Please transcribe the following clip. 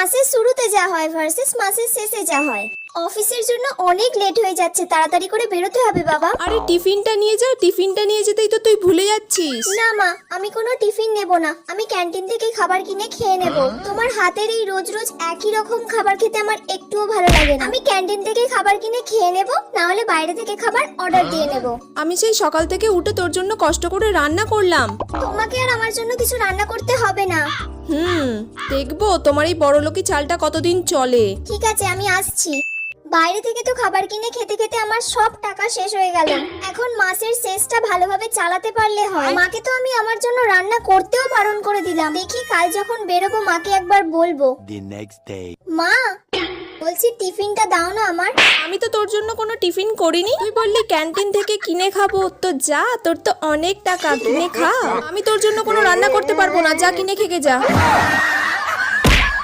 মাসের শুরুতে যা হয় ভার্সেস মাসের শেষে যা হয়। অফিসের জন্য অনেক লেট হয়ে যাচ্ছে, তাড়াতাড়ি করে বেরোতে হবে বাবা। আরে টিফিনটা নিয়ে যা, টিফিনটা নিয়ে যেতেই তো তুই ভুলে যাচ্ছিস। না মা, আমি কোনো টিফিন নেব না, আমি ক্যান্টিন থেকে খাবার কিনে খেয়ে নেব। তোমার হাতের এই রোজ রোজ একই রকম খাবার খেতে আমার একটুও ভালো লাগে না। আমি ক্যান্টিন থেকে খাবার কিনে খেয়ে নেব, না হলে বাইরে থেকে খাবার অর্ডার দিয়ে নেব। আমি সেই সকাল থেকে উঠে তোর জন্য কষ্ট করে রান্না করলাম। তোমাকে আর আমার জন্য কিছু রান্না করতে হবে না। দেখবো তোমার এই বড়লোকি চালটা কতদিন চলে। ঠিক আছে, আমি আসছি। বাইরে থেকে তো খাবার কিনে খেতে খেতে আমার সব টাকা শেষ হয়ে গেল। এখন মাসের শেষটা ভালোভাবে চালাতে পারলে হয়। মাকে তো আমি আমার জন্য রান্না করতেও বারণ করে দিলাম। দেখি কাল যখন বেরোবো মাকে একবার বলবো। মা বলছি, টিফিনটা দাও না আমার। আমি তো তোর জন্য কোনো টিফিন করিনি, তুই বললি ক্যান্টিন থেকে কিনে খাবো। তো যা, তোর তো অনেক টাকা, কিনে খা। আমি তোর জন্য কোনো রান্না করতে পারবো না, যা কিনে খেয়ে যা।